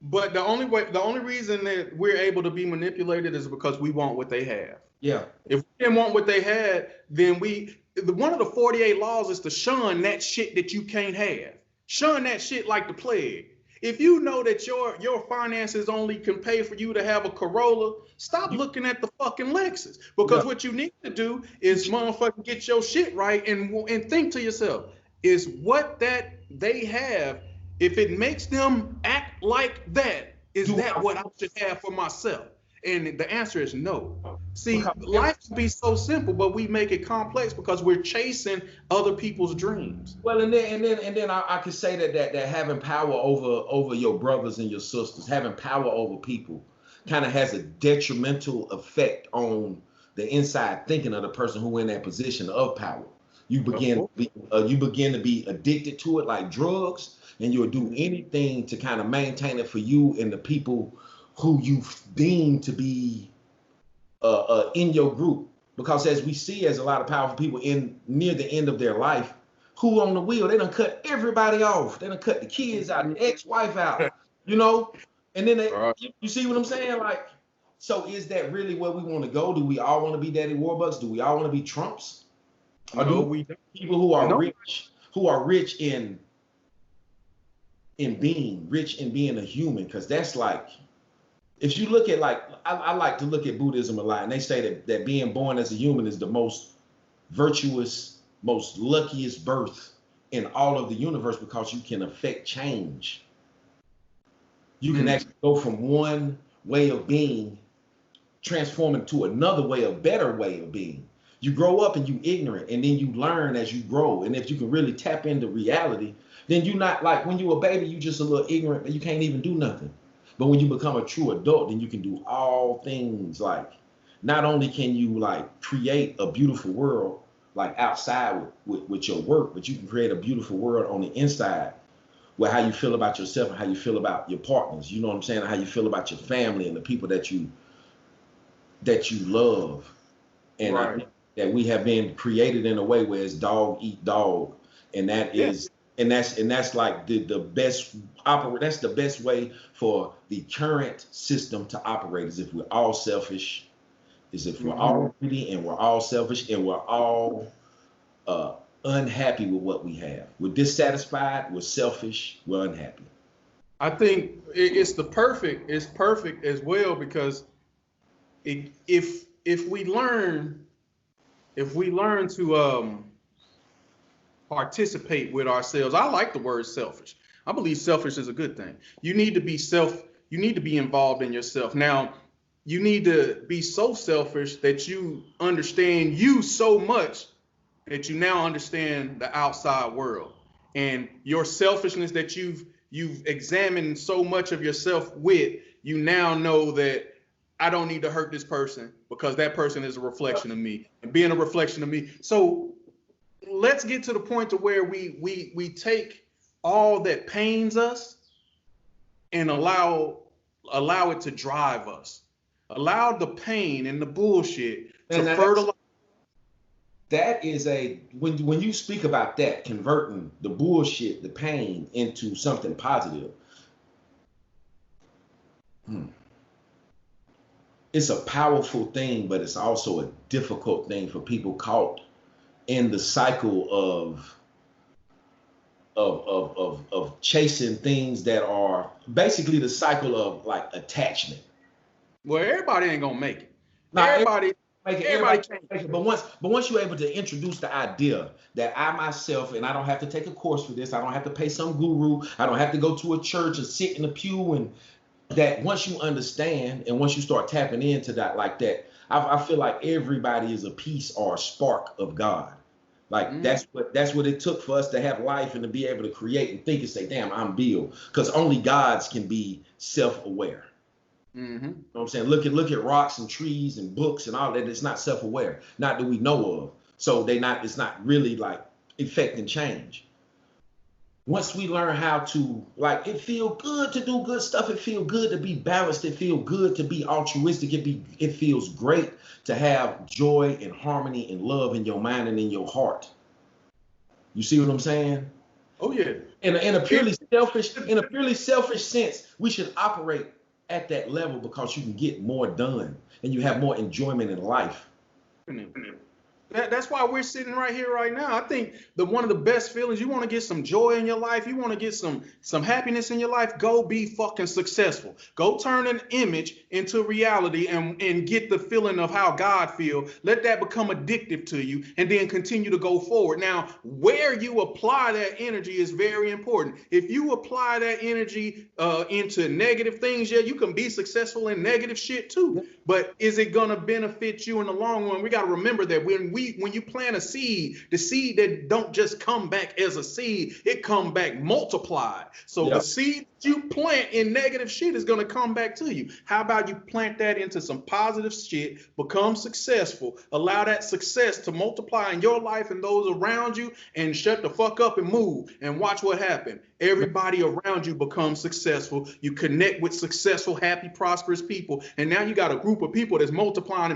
But the only reason that we're able to be manipulated is because we want what they have. Yeah. If we didn't want what they had, then one of the 48 laws is to shun that shit that you can't have. Shun that shit like the plague. If you know that your finances only can pay for you to have a Corolla, stop looking at the fucking Lexus. Because what you need to do is motherfucking get your shit right and think to yourself, is what that they have, if it makes them act like that, is that what I should have for myself? And the answer is no. See, life can be so simple, but we make it complex because we're chasing other people's dreams. Well, and then I could say that having power over your brothers and your sisters, having power over people, kind of has a detrimental effect on the inside thinking of the person who in that position of power. You begin to be addicted to it like drugs, and you'll do anything to kind of maintain it for you and the people who you deem to be in your group. Because as we see, as a lot of powerful people near the end of their life, who on the wheel, they done cut everybody off. They done cut the kids out, the ex-wife out, you know? And then you see what I'm saying? Like, so is that really where we want to go? Do we all want to be Daddy Warbucks? Do we all want to be Trumps? Or do we people who are rich in being a human? Because that's like, if you look at, like, I like to look at Buddhism a lot, and they say that being born as a human is the most virtuous, most luckiest birth in all of the universe, because you can affect change. You can actually go from one way of being, transforming to another way, a better way of being. You grow up and you ignorant, and then you learn as you grow. And if you can really tap into reality, then you not like when you a baby, you just a little ignorant, but you can't even do nothing. But when you become a true adult, then you can do all things. Like not only can you like create a beautiful world like outside with your work, but you can create a beautiful world on the inside with how you feel about yourself and how you feel about your partners. You know what I'm saying? How you feel about your family and the people that you love. And I think that we have been created in a way where it's dog eat dog, and that is and that's like the best that's the best way for the current system to operate, is if we're all selfish, is if we're all greedy and we're all selfish and we're all unhappy with what we have. We're dissatisfied, we're selfish, we're unhappy. I think it's perfect as well, because if we learn to participate with ourselves. I like the word selfish. I believe selfish is a good thing. You need to be involved in yourself. Now, you need to be so selfish that you understand you so much that you now understand the outside world, and your selfishness that you've examined so much of yourself with, you now know that I don't need to hurt this person because that person is a reflection of me, and being a reflection of me. So let's get to the point to where we take all that pains us and allow it to drive us. Allow the pain and the bullshit to fertilize. That is when you speak about that, converting the bullshit, the pain into something positive. It's a powerful thing, but it's also a difficult thing for people caught in the cycle of chasing things that are basically the cycle of like attachment. Well, everybody ain't gonna make it. Everybody can't make it. But once you're able to introduce the idea that I myself, and I don't have to take a course for this, I don't have to pay some guru, I don't have to go to a church and sit in a pew, and that once you understand and once you start tapping into that like that, I feel like everybody is a piece or a spark of God. Like that's what it took for us to have life and to be able to create and think and say, damn, I'm Bill. Because only gods can be self-aware. You know what I'm saying? Look at rocks and trees and books and all that. It's not self-aware. Not that we know of. So it's not really like affecting change. Once we learn how to, like, it feel good to do good stuff. It feel good to be balanced. It feel good to be altruistic. It feels great to have joy and harmony and love in your mind and in your heart. You see what I'm saying? Oh yeah. In a purely selfish sense, we should operate at that level because you can get more done and you have more enjoyment in life. That's why we're sitting right here right now. I think one of the best feelings, you want to get some joy in your life, you want to get some happiness in your life, go be fucking successful. Go turn an image into reality and get the feeling of how God feels. Let that become addictive to you and then continue to go forward. Now, where you apply that energy is very important. If you apply that energy into negative things, yeah, you can be successful in negative shit too. But is it going to benefit you in the long run? We got to remember that when you plant a seed, the seed that don't just come back as a seed, it come back multiplied. So the seed you plant in negative shit is going to come back to you. How about you plant that into some positive shit, become successful, allow that success to multiply in your life and those around you, and shut the fuck up and move and watch what happens. Everybody around you becomes successful. You connect with successful, happy, prosperous people. And now you got a group of people that's multiplying,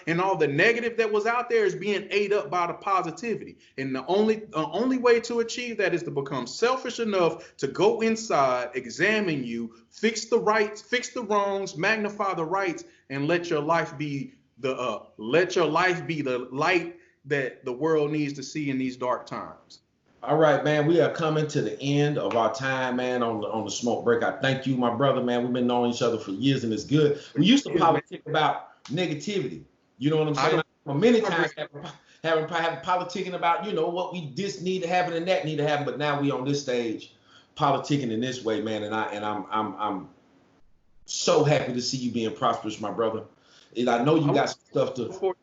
and all the negative that was out there is being ate up by the positivity. And the only way to achieve that is to become selfish enough to go inside, examine you, fix the rights, fix the wrongs, magnify the rights, and let your life be the light that the world needs to see in these dark times. All right, man, we are coming to the end of our time, man, on the smoke break. I thank you, my brother, man. We've been knowing each other for years, and it's good. We used to politic about negativity. You know what I'm saying? Many times having politicking about, what we this need to happen and that need to happen. But now we on this stage, politicking in this way, man. And I'm so happy to see you being prosperous, my brother. And I know you got some stuff to.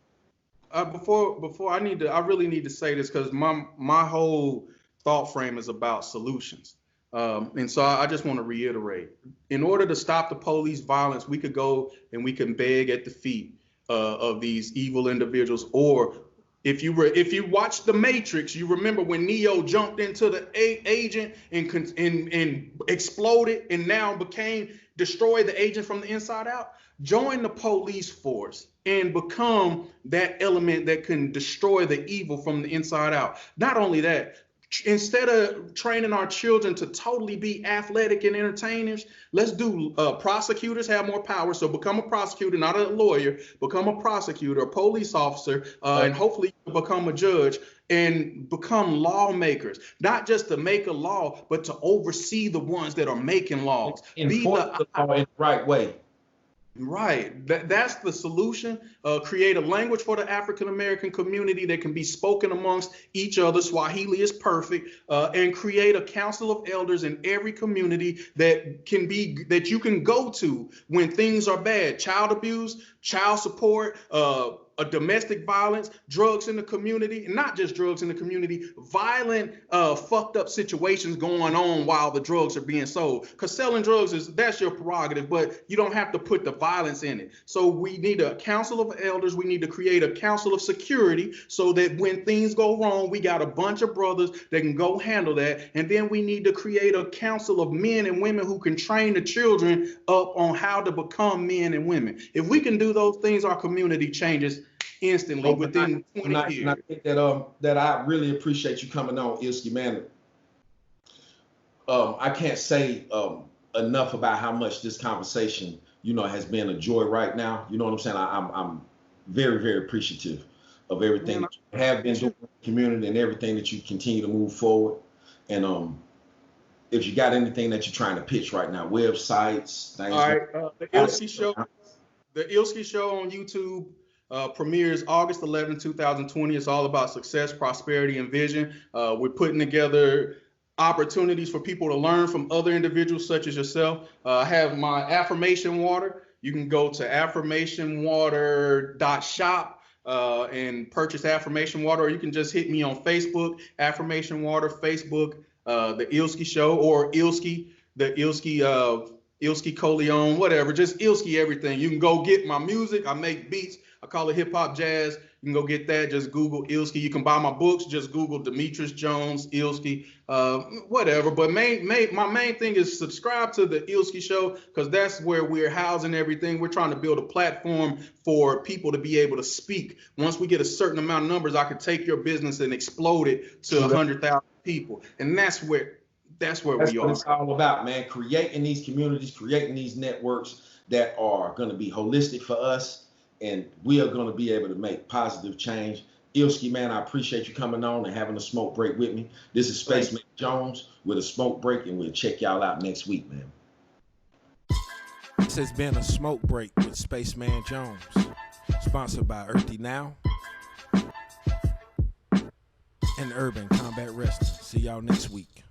before I really need to say this because my whole thought frame is about solutions. And so I just want to reiterate, in order to stop the police violence, we could go and we can beg at the feet of these evil individuals. Or if you watch The Matrix, you remember when Neo jumped into the agent and exploded and now destroyed the agent from the inside out. Join the police force and become that element that can destroy the evil from the inside out. Not only that, instead of training our children to totally be athletic and entertainers, let's do prosecutors have more power. So become a prosecutor, not a lawyer, become a prosecutor, a police officer, and hopefully become a judge and become lawmakers, not just to make a law, but to oversee the ones that are making laws. Enforce the law in the right way. Right. That's the solution. Create a language for the African-American community that can be spoken amongst each other. Swahili is perfect. And create a council of elders in every community that you can go to when things are bad. Child abuse, child support, domestic violence, drugs in the community, and not just drugs in the community, violent, fucked up situations going on while the drugs are being sold. Because selling drugs that's your prerogative, but you don't have to put the violence in it. So we need a council of elders. We need to create a council of security so that when things go wrong, we got a bunch of brothers that can go handle that. And then we need to create a council of men and women who can train the children up on how to become men and women. If we can do those things, our community changes instantly within 20 years. And I think that I really appreciate you coming on, Illski, man. I can't say enough about how much this conversation, has been a joy right now. You know what I'm saying? I'm very, very appreciative of everything that you have been doing in the community and everything that you continue to move forward. And if you got anything that you're trying to pitch right now, websites, things. All right, the Illski Show on YouTube premieres August 11, 2020. It's all about success, prosperity, and vision. We're putting together opportunities for people to learn from other individuals such as yourself. I have my affirmation water. You can go to affirmationwater.shop and purchase affirmation water, or you can just hit me on Facebook, Affirmation Water, Facebook, the Illski Show, or Illski, the Illski Coleon, whatever, just Illski everything. You can go get my music. I make beats. I call it hip hop jazz. You can go get that. Just Google Illski. You can buy my books. Just Google Demetrius Jones, Illski, whatever. But my main thing is subscribe to the Illski Show, because that's where we're housing everything. We're trying to build a platform for people to be able to speak. Once we get a certain amount of numbers, I could take your business and explode it to 100,000 people. And that's where we are. That's what it's all about, man. Creating these communities, creating these networks that are going to be holistic for us. And we are going to be able to make positive change. Illski, man, I appreciate you coming on and having a smoke break with me. This is Spaceman Jones with a smoke break, and we'll check y'all out next week, man. This has been a smoke break with Spaceman Jones, sponsored by Earthy Now and Urban Combat Wrestling. See y'all next week.